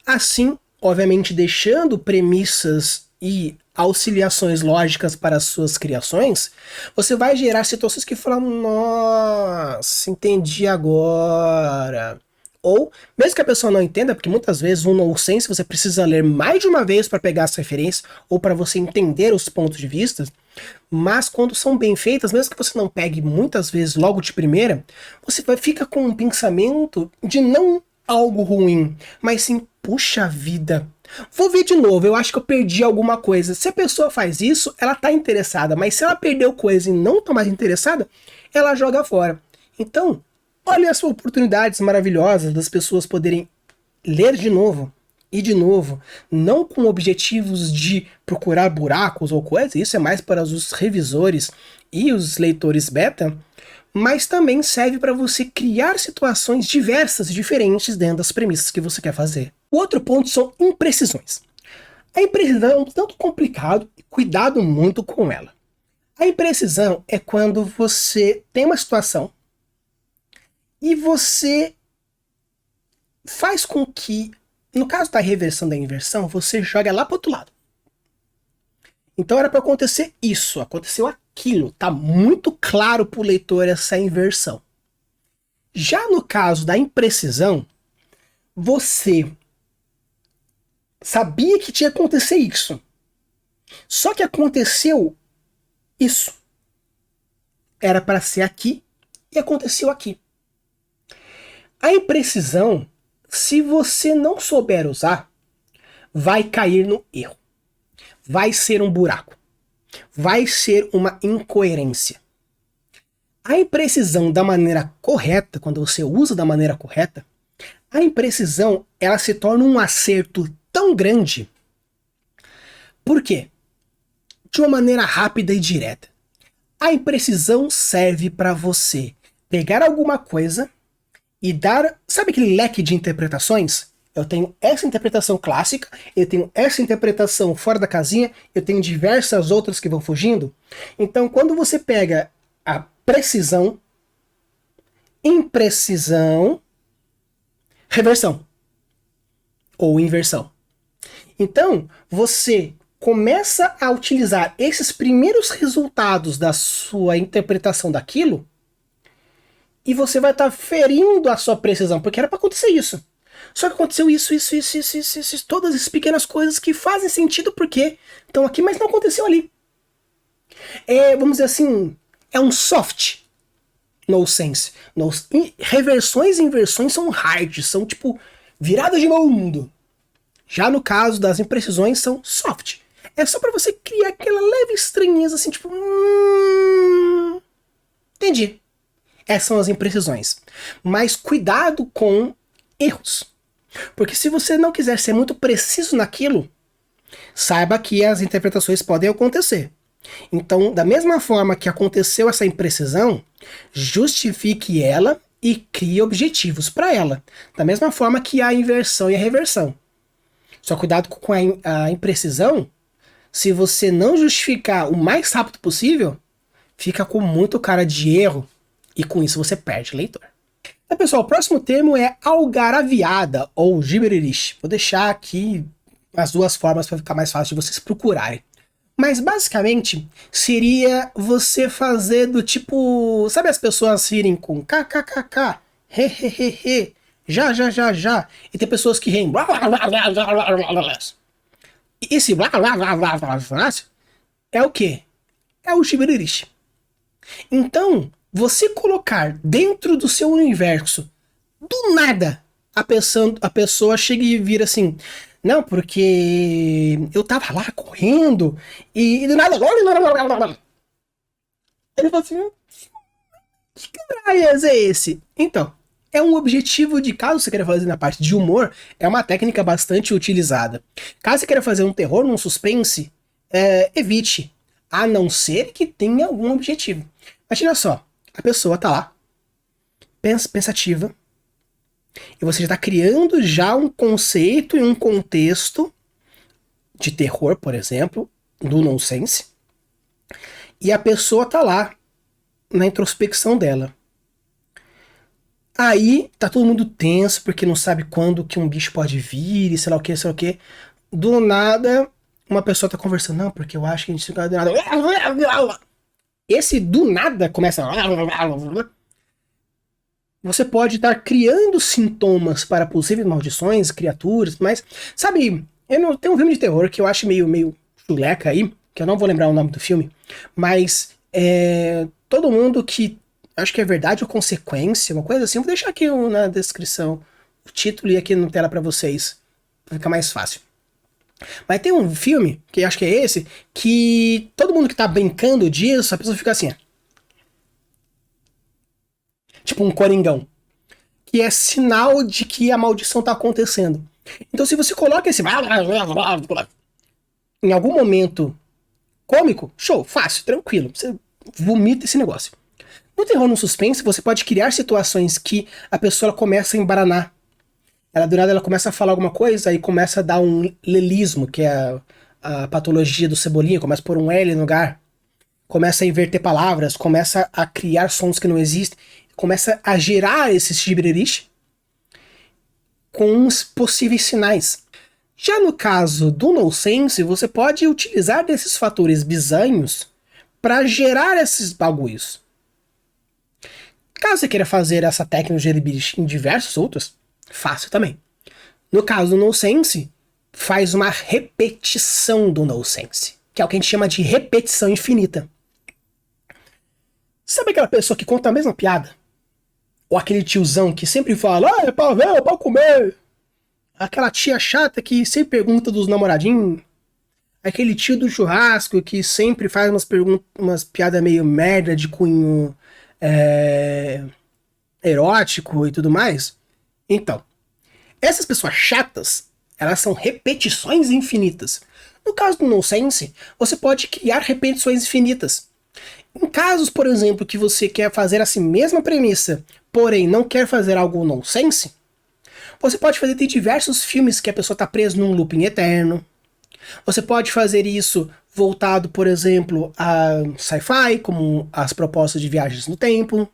Assim, obviamente deixando premissas e auxiliações lógicas para as suas criações, você vai gerar situações que falam: nossa, entendi agora. Ou, mesmo que a pessoa não entenda, porque muitas vezes um nonsense você precisa ler mais de uma vez para pegar as referências, ou para você entender os pontos de vista, mas quando são bem feitas, mesmo que você não pegue muitas vezes logo de primeira, você fica com um pensamento de não algo ruim, mas sim: puxa vida, vou ver de novo, eu acho que eu perdi alguma coisa. Se a pessoa faz isso, ela tá interessada, mas se ela perdeu coisa e não tá mais interessada, ela joga fora. Então, olha as oportunidades maravilhosas das pessoas poderem ler de novo e de novo, não com objetivos de procurar buracos ou coisas, isso é mais para os revisores e os leitores beta, mas também serve para você criar situações diversas e diferentes dentro das premissas que você quer fazer. O outro ponto são imprecisões. A imprecisão é um tanto complicado e cuidado muito com ela. A imprecisão é quando você tem uma situação e você faz com que, no caso da reversão da inversão, você joga lá para o outro lado. Então era para acontecer isso, aconteceu aquilo. Tá muito claro para o leitor essa inversão. Já no caso da imprecisão, você sabia que tinha que acontecer isso. Só que aconteceu isso. Era para ser aqui e aconteceu aqui. A imprecisão, se você não souber usar, vai cair no erro. Vai ser um buraco. Vai ser uma incoerência. A imprecisão da maneira correta, quando você usa da maneira correta, a imprecisão ela se torna um acerto tão grande. Por quê? De uma maneira rápida e direta. A imprecisão serve para você pegar alguma coisa e dar, sabe aquele leque de interpretações? Eu tenho essa interpretação clássica, eu tenho essa interpretação fora da casinha, eu tenho diversas outras que vão fugindo. Então, quando você pega a precisão, imprecisão, reversão ou inversão. Então, você começa a utilizar esses primeiros resultados da sua interpretação daquilo e você vai estar ferindo a sua precisão, porque era para acontecer isso. Só que aconteceu isso, todas essas pequenas coisas que fazem sentido porque estão aqui, mas não aconteceu ali. Vamos dizer assim, é um soft nonsense. Reversões e inversões são hard, são tipo viradas de mundo. Já no caso das imprecisões são soft. É só para você criar aquela leve estranheza assim, tipo... entendi. Essas são as imprecisões. Mas cuidado com erros. Porque se você não quiser ser muito preciso naquilo, saiba que as interpretações podem acontecer. Então, da mesma forma que aconteceu essa imprecisão, justifique ela e crie objetivos para ela. Da mesma forma que a inversão e a reversão. Só cuidado com a imprecisão. Se você não justificar o mais rápido possível, fica com muito cara de erro. E com isso você perde leitor. Então, pessoal, o próximo termo é algaraviada ou gibberish. Vou deixar aqui as duas formas para ficar mais fácil de vocês procurarem. Mas basicamente seria você fazer do tipo, sabe as pessoas rirem com kkkk, hehehehe, já já já já, e tem pessoas que riem. Esse é o que? É o gibberish. Então, você colocar dentro do seu universo, do nada, a pessoa chega e vira assim, não, porque eu tava lá correndo e do nada. Ele fala assim, que caralho é esse? Então, é um objetivo de, caso você queira fazer na parte de humor, é uma técnica bastante utilizada. Caso você queira fazer um terror, um suspense, evite, a não ser que tenha algum objetivo. Imagina só, a pessoa tá lá, pensativa, e você já tá criando já um conceito e um contexto de terror, por exemplo, do nonsense, e a pessoa tá lá na introspecção dela. Aí tá todo mundo tenso porque não sabe quando que um bicho pode vir e sei lá o que, sei lá o que. Do nada, uma pessoa tá conversando, não, porque eu acho que a gente fica do nada. Esse do nada começa. Você pode estar criando sintomas para possíveis maldições, criaturas, mas sabe, tem um filme de terror que eu acho meio chuleca aí, que eu não vou lembrar o nome do filme, mas todo mundo que acho que é verdade ou consequência, uma coisa assim, eu vou deixar aqui na descrição o título e aqui na tela para vocês, pra ficar mais fácil. Mas tem um filme, que acho que é esse, que todo mundo que tá brincando disso, a pessoa fica assim, tipo um coringão, que é sinal de que a maldição tá acontecendo. Então se você coloca esse em algum momento cômico, show, fácil, tranquilo, você vomita esse negócio. No terror no suspense, você pode criar situações que a pessoa começa a embaranar. Ela, do nada, ela começa a falar alguma coisa e começa a dar um lelismo, que é a patologia do Cebolinha, começa a pôr um L no lugar, começa a inverter palavras, começa a criar sons que não existem, começa a gerar esses gibberish com os possíveis sinais. Já no caso do nonsense, você pode utilizar desses fatores bizanhos para gerar esses bagulhos. Caso você queira fazer essa técnica de gibberish em diversos outros, fácil também. No caso do nonsense, faz uma repetição do nonsense, que é o que a gente chama de repetição infinita. Sabe aquela pessoa que conta a mesma piada? Ou aquele tiozão que sempre fala, é pra ver, é pra comer. Aquela tia chata que sempre pergunta dos namoradinhos. Aquele tio do churrasco que sempre faz umas piadas meio merda de cunho erótico e tudo mais. Então, essas pessoas chatas, elas são repetições infinitas. No caso do nonsense, você pode criar repetições infinitas. Em casos, por exemplo, que você quer fazer essa mesma premissa, porém não quer fazer algo nonsense, você pode fazer, tem diversos filmes que a pessoa está presa num looping eterno. Você pode fazer isso voltado, por exemplo, a sci-fi, como as propostas de viagens no tempo.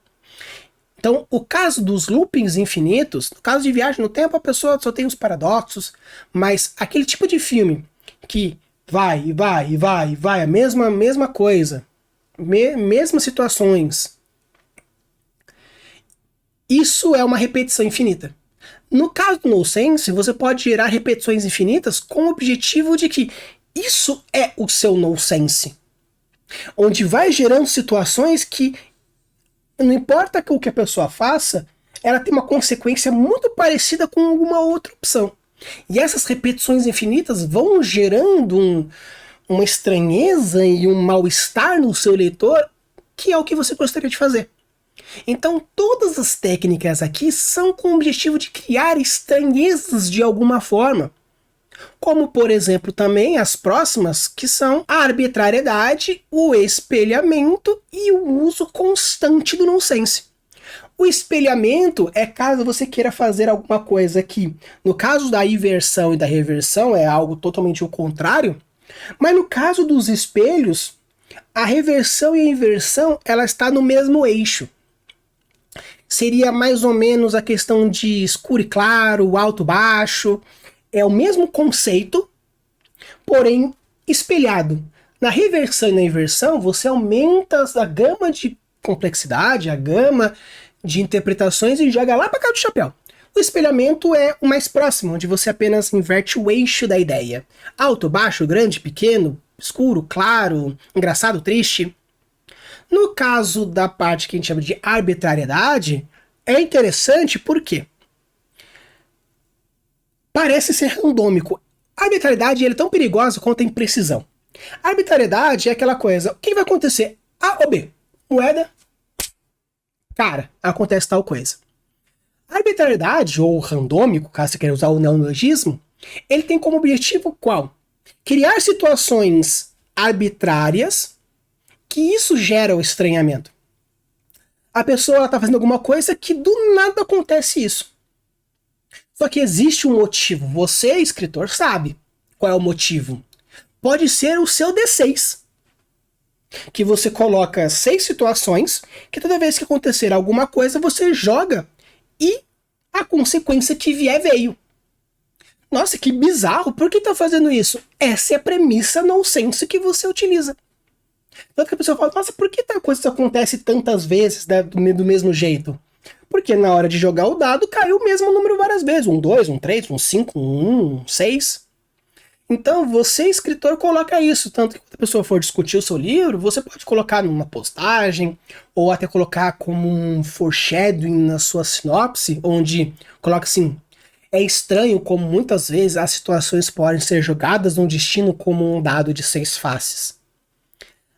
Então, o caso dos loopings infinitos, no caso de viagem no tempo, a pessoa só tem os paradoxos, mas aquele tipo de filme que vai, a mesma coisa, mesmas situações, isso é uma repetição infinita. No caso do nonsense, você pode gerar repetições infinitas com o objetivo de que isso é o seu nonsense, onde vai gerando situações que não importa o que a pessoa faça, ela tem uma consequência muito parecida com alguma outra opção. E essas repetições infinitas vão gerando uma estranheza e um mal-estar no seu leitor, que é o que você gostaria de fazer. Então todas as técnicas aqui são com o objetivo de criar estranhezas de alguma forma. Como, por exemplo, também as próximas, que são a arbitrariedade, o espelhamento e o uso constante do nonsense. O espelhamento é caso você queira fazer alguma coisa que, no caso da inversão e da reversão, é algo totalmente o contrário, mas no caso dos espelhos, a reversão e a inversão, ela está no mesmo eixo. seria mais ou menos a questão de escuro e claro, alto e baixo. É o mesmo conceito, porém espelhado. Na reversão e na inversão, você aumenta a gama de complexidade, a gama de interpretações e joga lá para cá do chapéu. O espelhamento é o mais próximo, onde você apenas inverte o eixo da ideia. Alto, baixo, grande, pequeno, escuro, claro, engraçado, triste. No caso da parte que a gente chama de arbitrariedade, é interessante porque parece ser randômico. A arbitrariedade é tão perigosa quanto a imprecisão. A arbitrariedade é aquela coisa, o que vai acontecer? A ou B? Moeda? Cara, acontece tal coisa. A arbitrariedade, ou randômico, caso você queira usar o neologismo, ele tem como objetivo qual? Criar situações arbitrárias que isso gera o estranhamento. A pessoa está fazendo alguma coisa que do nada acontece isso. Só que existe um motivo. Você, escritor, sabe qual é o motivo. Pode ser o seu D6. Que você coloca 6 situações que toda vez que acontecer alguma coisa, você joga e a consequência que vier veio. Nossa, que bizarro. Por que tá fazendo isso? Essa é a premissa nonsense que você utiliza. Tanto que a pessoa fala, nossa, por que tal coisa acontece tantas vezes, né, do mesmo jeito? Porque na hora de jogar o dado, caiu o mesmo número várias vezes. 1, 2, 1, 3, 1, 5, 1, 6. Então, você, escritor, coloca isso. Tanto que quando a pessoa for discutir o seu livro, você pode colocar numa postagem, ou até colocar como um foreshadowing na sua sinopse, onde coloca assim, é estranho como muitas vezes as situações podem ser jogadas no destino como um dado de 6 faces.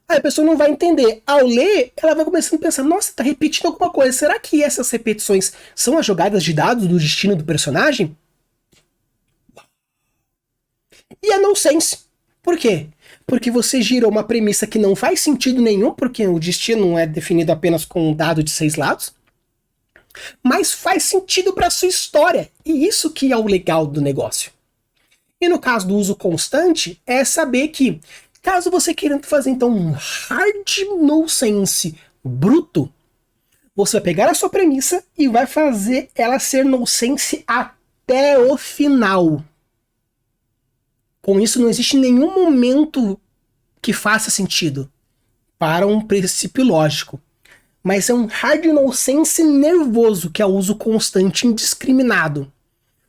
Aí a pessoa não vai entender. Ao ler, ela vai começando a pensar, nossa, tá repetindo alguma coisa. Será que essas repetições são as jogadas de dados do destino do personagem? E é nonsense. Por quê? Porque você girou uma premissa que não faz sentido nenhum, porque o destino é definido apenas com um dado de 6 lados, mas faz sentido para sua história. E isso que é o legal do negócio. E no caso do uso constante, é saber que, caso você queira fazer então um hard nonsense bruto, você vai pegar a sua premissa e vai fazer ela ser nonsense até o final. Com isso, não existe nenhum momento que faça sentido para um princípio lógico. Mas é um hard nonsense nervoso, que é o uso constante indiscriminado,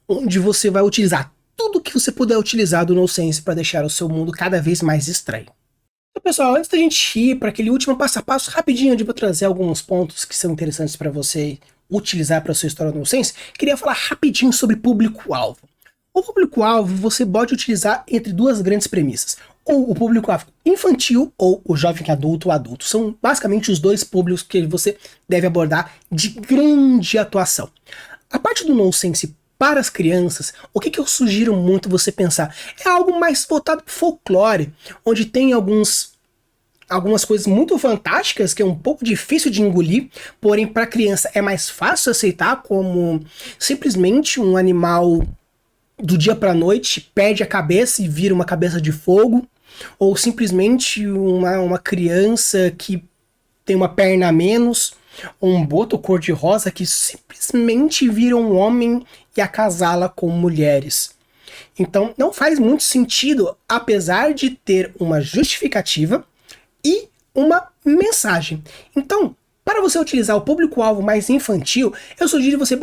onde você vai utilizar tudo que você puder utilizar do nonsense para deixar o seu mundo cada vez mais estranho. Então, pessoal, antes da gente ir para aquele último passo a passo rapidinho, onde eu vou trazer alguns pontos que são interessantes para você utilizar para a sua história nonsense, queria falar rapidinho sobre público-alvo. O público-alvo você pode utilizar entre duas grandes premissas. Ou o público-alvo infantil ou o jovem adulto ou adulto. São basicamente os dois públicos que você deve abordar de grande atuação. A parte do nonsense para as crianças, o que eu sugiro muito você pensar? É algo mais voltado para folclore, onde tem algumas coisas muito fantásticas que é um pouco difícil de engolir, porém para a criança é mais fácil aceitar, como simplesmente um animal do dia para noite perde a cabeça e vira uma cabeça de fogo, ou simplesmente uma criança que tem uma perna a menos, ou um boto cor-de-rosa que simplesmente vira um homem e acasala com mulheres. Então não faz muito sentido, apesar de ter uma justificativa e uma mensagem. Então, para você utilizar o público-alvo mais infantil, eu sugiro você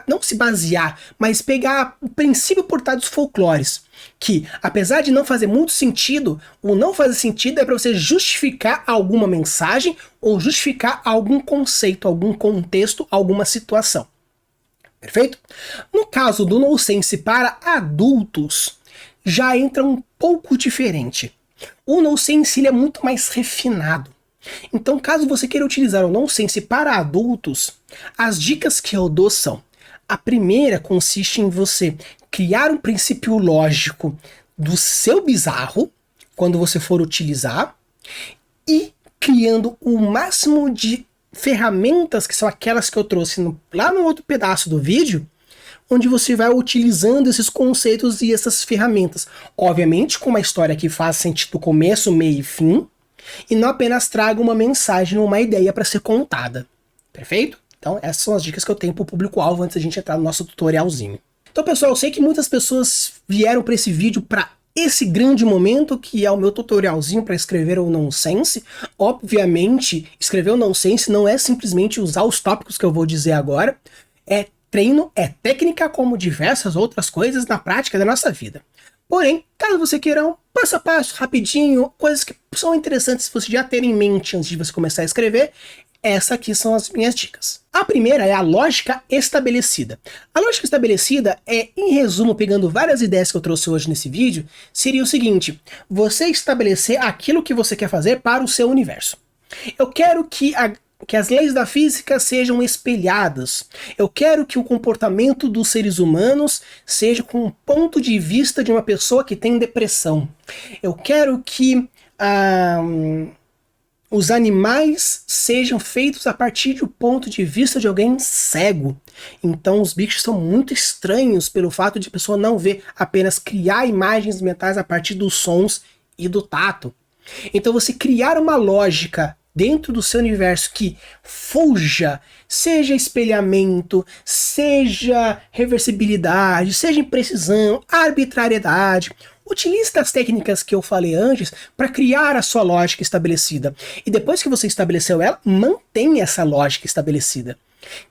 não se basear, mas pegar o princípio por trás dos folclores. Que, apesar de não fazer muito sentido, o não fazer sentido é para você justificar alguma mensagem ou justificar algum conceito, algum contexto, alguma situação. Perfeito? No caso do nonsense para adultos, já entra um pouco diferente. O nonsense ele é muito mais refinado. Então, caso você queira utilizar o nonsense para adultos, as dicas que eu dou são: a primeira consiste em você criar um princípio lógico do seu bizarro, quando você for utilizar, e criando o máximo de ferramentas, que são aquelas que eu trouxe lá no outro pedaço do vídeo, onde você vai utilizando esses conceitos e essas ferramentas. Obviamente, com uma história que faz sentido começo, meio e fim, e não apenas traga uma mensagem ou uma ideia para ser contada. Perfeito? Então essas são as dicas que eu tenho para o público-alvo antes da gente entrar no nosso tutorialzinho. Então pessoal, eu sei que muitas pessoas vieram para esse vídeo para esse grande momento que é o meu tutorialzinho para escrever o nonsense. Obviamente, escrever o nonsense não é simplesmente usar os tópicos que eu vou dizer agora, é treino, é técnica como diversas outras coisas na prática da nossa vida. Porém, caso você queira um passo a passo, rapidinho, coisas que são interessantes você já ter em mente antes de você começar a escrever, essas aqui são as minhas dicas. A primeira é a lógica estabelecida. A lógica estabelecida é, em resumo, pegando várias ideias que eu trouxe hoje nesse vídeo, seria o seguinte: você estabelecer aquilo que você quer fazer para o seu universo. Eu quero que as leis da física sejam espelhadas. Eu quero que o comportamento dos seres humanos seja com um ponto de vista de uma pessoa que tem depressão. Eu quero que os animais sejam feitos a partir do ponto de vista de alguém cego. Então os bichos são muito estranhos pelo fato de a pessoa não ver, apenas criar imagens mentais a partir dos sons e do tato. Então você criar uma lógica dentro do seu universo que fuja, seja espelhamento, seja reversibilidade, seja imprecisão, arbitrariedade. Utilize as técnicas que eu falei antes para criar a sua lógica estabelecida. E depois que você estabeleceu ela, mantenha essa lógica estabelecida.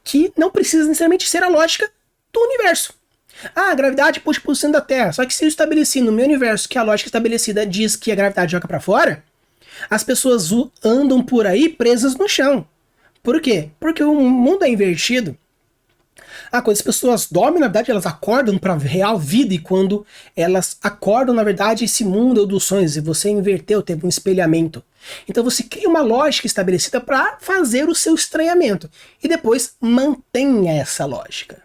Que não precisa necessariamente ser a lógica do universo. Ah, a gravidade puxa para o centro da Terra. Só que se eu estabeleci no meu universo que a lógica estabelecida diz que a gravidade joga para fora, as pessoas andam por aí presas no chão. Por quê? Porque o mundo é invertido. Quando as pessoas dormem, na verdade, elas acordam para a real vida, e quando elas acordam, na verdade, esse mundo é o dos sonhos, e você inverteu, teve um espelhamento. Então você cria uma lógica estabelecida para fazer o seu estranhamento, e depois mantenha essa lógica.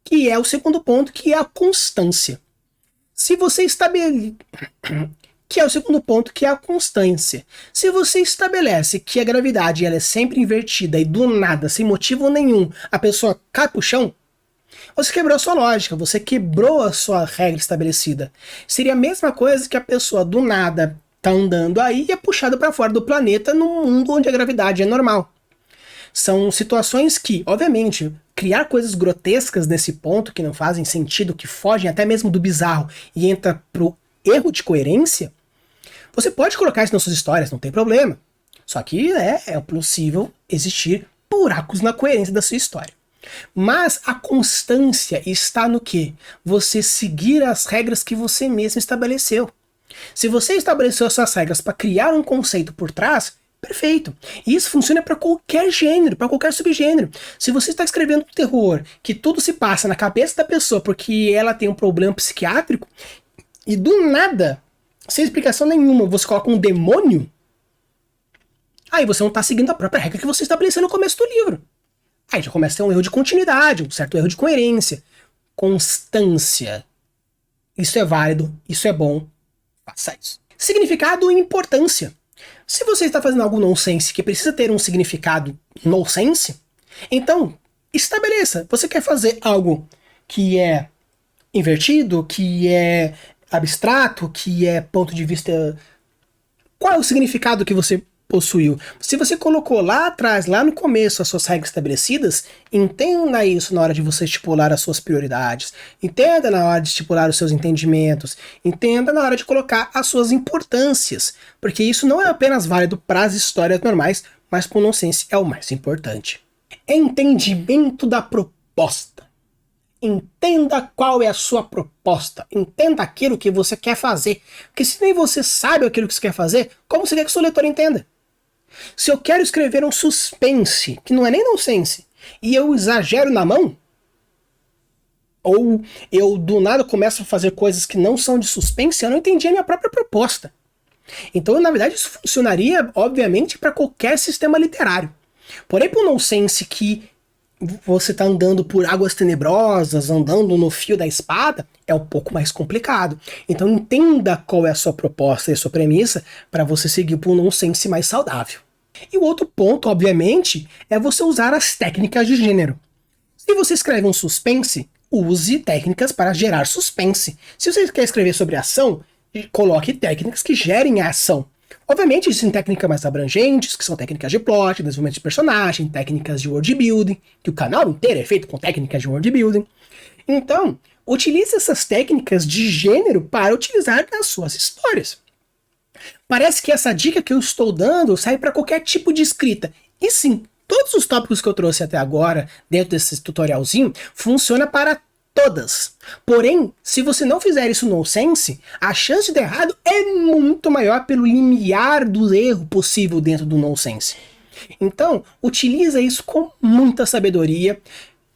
Que é o segundo ponto, que é a constância. Se você que é o segundo ponto, que é a constância. Se você estabelece que a gravidade ela é sempre invertida e do nada, sem motivo nenhum, a pessoa cai pro chão, você quebrou a sua lógica, você quebrou a sua regra estabelecida. Seria a mesma coisa que a pessoa do nada tá andando aí e é puxada para fora do planeta num mundo onde a gravidade é normal. São situações que, obviamente, criar coisas grotescas nesse ponto que não fazem sentido, que fogem até mesmo do bizarro e entra pro erro de coerência, você pode colocar isso nas suas histórias, não tem problema. Só que é possível existir buracos na coerência da sua história. Mas a constância está no quê? Você seguir as regras que você mesmo estabeleceu. Se você estabeleceu as suas regras para criar um conceito por trás, perfeito. E isso funciona para qualquer gênero, para qualquer subgênero. Se você está escrevendo um terror, que tudo se passa na cabeça da pessoa porque ela tem um problema psiquiátrico, e do nada, sem explicação nenhuma, você coloca um demônio, aí você não está seguindo a própria regra que você estabeleceu no começo do livro. Aí já começa a ter um erro de continuidade, um certo erro de coerência. Constância. Isso é válido, isso é bom, faça isso. Significado e importância. Se você está fazendo algo nonsense que precisa ter um significado nonsense, então estabeleça. Você quer fazer algo que é invertido, que é abstrato, que é ponto de vista... Qual é o significado que você possuiu? Se você colocou lá atrás, lá no começo, as suas regras estabelecidas, entenda isso na hora de você estipular as suas prioridades, entenda na hora de estipular os seus entendimentos, entenda na hora de colocar as suas importâncias, porque isso não é apenas válido para as histórias normais, mas para o nonsense é o mais importante. Entendimento da proposta. Entenda qual é a sua proposta. Entenda aquilo que você quer fazer. Porque se nem você sabe aquilo que você quer fazer, como você quer que o seu leitor entenda? Se eu quero escrever um suspense, que não é nem nonsense, e eu exagero na mão, ou eu do nada começo a fazer coisas que não são de suspense, eu não entendi a minha própria proposta. Então, na verdade, isso funcionaria, obviamente, para qualquer sistema literário. Porém, para o nonsense que você está andando por águas tenebrosas, andando no fio da espada, é um pouco mais complicado. Então entenda qual é a sua proposta e a sua premissa para você seguir por um nonsense mais saudável. E o outro ponto, obviamente, é você usar as técnicas de gênero. Se você escreve um suspense, use técnicas para gerar suspense. Se você quer escrever sobre ação, coloque técnicas que gerem a ação. Obviamente existem técnicas mais abrangentes, que são técnicas de plot, desenvolvimento de personagem, técnicas de world building, que o canal inteiro é feito com técnicas de world building. Então, utilize essas técnicas de gênero para utilizar nas suas histórias. Parece que essa dica que eu estou dando sai para qualquer tipo de escrita. E sim, todos os tópicos que eu trouxe até agora, dentro desse tutorialzinho, funciona para todas. Porém, se você não fizer isso no Sense, a chance de dar errado é muito maior pelo limiar do erro possível dentro do nonsense. Então, utiliza isso com muita sabedoria,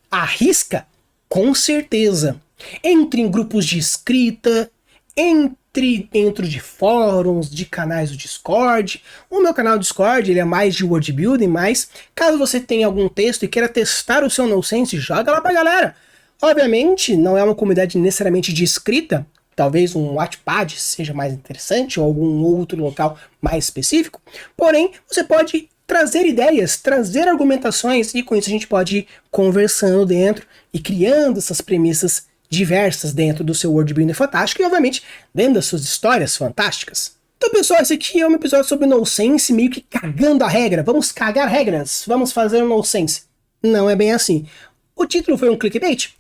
arrisca com certeza. Entre em grupos de escrita, entre dentro de fóruns, de canais do Discord. O meu canal do Discord ele é mais de word building, mas caso você tenha algum texto e queira testar o seu nonsense, joga lá pra galera. Obviamente, não é uma comunidade necessariamente de escrita, talvez um Wattpad seja mais interessante, ou algum outro local mais específico, porém, você pode trazer ideias, trazer argumentações, e com isso a gente pode ir conversando dentro e criando essas premissas diversas dentro do seu world building fantástico e, obviamente, dentro das suas histórias fantásticas. Então, pessoal, esse aqui é um episódio sobre nonsense, meio que cagando a regra. Vamos cagar regras, vamos fazer um nonsense. Não é bem assim. O título foi um clickbait?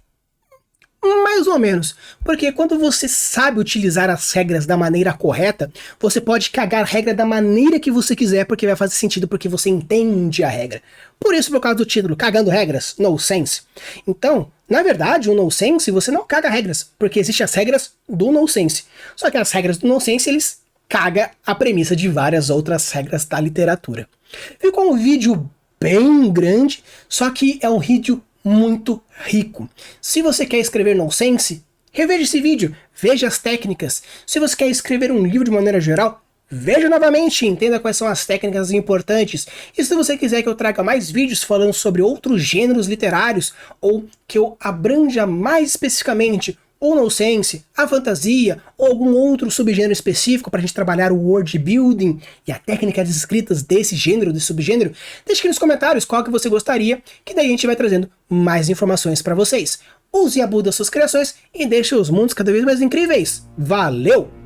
Mais ou menos, porque quando você sabe utilizar as regras da maneira correta, você pode cagar a regra da maneira que você quiser, porque vai fazer sentido, porque você entende a regra. Por isso, por causa do título, cagando regras, no sense. Então, na verdade, o no sense você não caga regras, porque existem as regras do no sense. Só que as regras do no sense, eles cagam a premissa de várias outras regras da literatura. Ficou um vídeo bem grande, só que é um vídeo muito rico. Se você quer escrever nonsense, reveja esse vídeo, veja as técnicas. Se você quer escrever um livro de maneira geral, veja novamente, entenda quais são as técnicas importantes. E se você quiser que eu traga mais vídeos falando sobre outros gêneros literários, ou que eu abranja mais especificamente ou nonsense, a fantasia, ou algum outro subgênero específico para a gente trabalhar o world building e a técnica de escritas desse gênero, desse subgênero, deixe aqui nos comentários qual que você gostaria, que daí a gente vai trazendo mais informações para vocês. Use e abude as suas criações e deixe os mundos cada vez mais incríveis. Valeu!